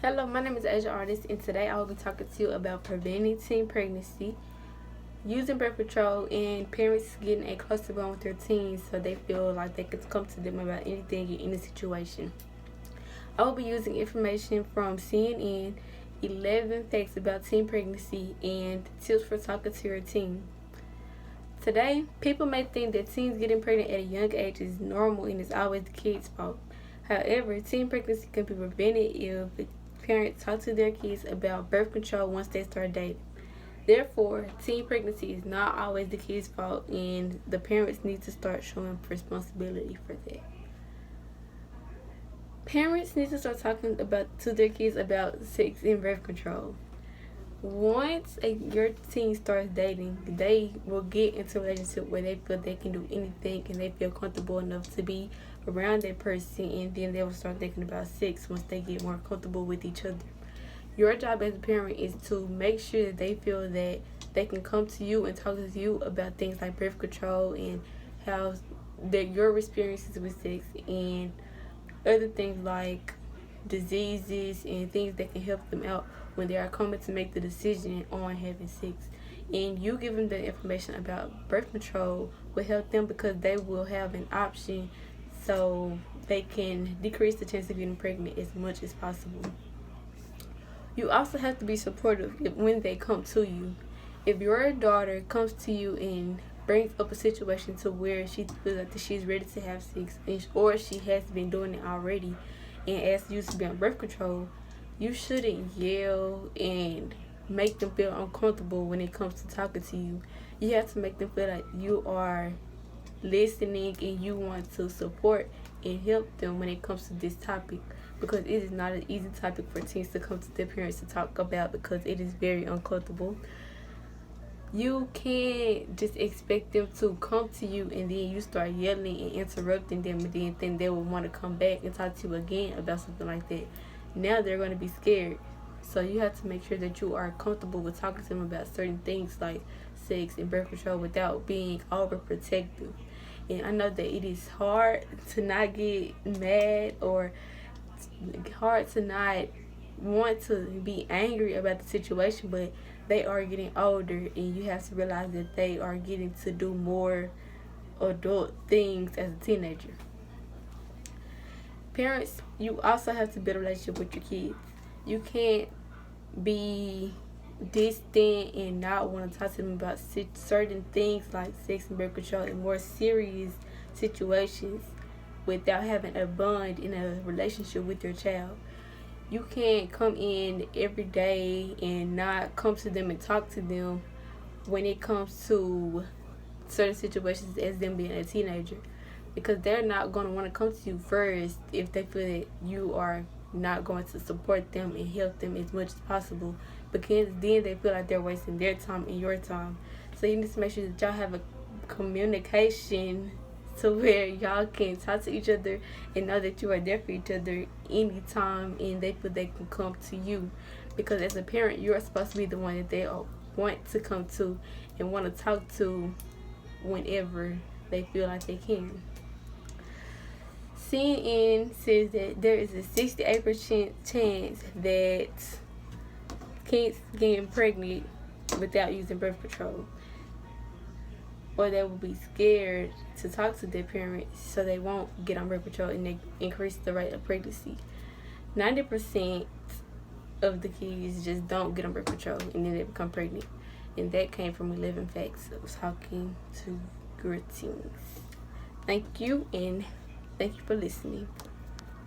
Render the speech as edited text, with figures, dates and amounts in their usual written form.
Hello, my name is Asia Artist, and today I will be talking to you about preventing teen pregnancy, using birth control, and parents getting a closer bond with their teens so they feel like they can come to them about anything in any situation. I will be using information from CNN, 11 facts about teen pregnancy, and tips for talking to your teen. Today, people may think that teens getting pregnant at a young age is normal and is always the kid's fault. However, teen pregnancy can be prevented if parents talk to their kids about birth control once they start dating. Therefore, teen pregnancy is not always the kid's fault, and the parents need to start showing responsibility for that. Parents need to start talking to their kids about sex and birth control. Once your teen starts dating, they will get into a relationship where they feel they can do anything and they feel comfortable enough to be around that person, and then they will start thinking about sex once they get more comfortable with each other. Your job as a parent is to make sure that they feel that they can come to you and talk to you about things like birth control and how that your experiences with sex and other things like diseases and things that can help them out when they are coming to make the decision on having sex. And you give them the information about birth control will help them because they will have an option so they can decrease the chance of getting pregnant as much as possible. You also have to be supportive when they come to you. If your daughter comes to you and brings up a situation to where she feels like she's ready to have sex, or she has been doing it already, and asks you to be on birth control, you shouldn't yell and make them feel uncomfortable when it comes to talking to you. You have to make them feel like you are listening and you want to support and help them when it comes to this topic, because it is not an easy topic for teens to come to their parents to talk about because it is very uncomfortable. You can't just expect them to come to you and then you start yelling and interrupting them and then think they will want to come back and talk to you again about something like that. Now they're going to be scared. So you have to make sure that you are comfortable with talking to them about certain things like sex and birth control without being overprotective. And I know that it is hard to not get mad or hard to not want to be angry about the situation, but they are getting older and you have to realize that they are getting to do more adult things as a teenager. Parents, you also have to build a relationship with your kids. You can't be distant and not want to talk to them about certain things like sex and birth control and more serious situations without having a bond in a relationship with your child. You can't come in every day and not come to them and talk to them when it comes to certain situations as them being a teenager, because they're not going to want to come to you first if they feel that you are not going to support them and help them as much as possible, because then they feel like they're wasting their time and your time. So you need to make sure that y'all have a communication to where y'all can talk to each other and know that you are there for each other anytime and they feel they can come to you, because as a parent you're supposed to be the one that they want to come to and want to talk to whenever they feel like they can. CNN says that there is a 68% chance that kids getting pregnant without using birth control, or they will be scared to talk to their parents so they won't get on birth control and they increase the rate of pregnancy. 90% of the kids just don't get on birth control and then they become pregnant. And that came from 11 facts of talking to your teens. Thank you, and thank you for listening.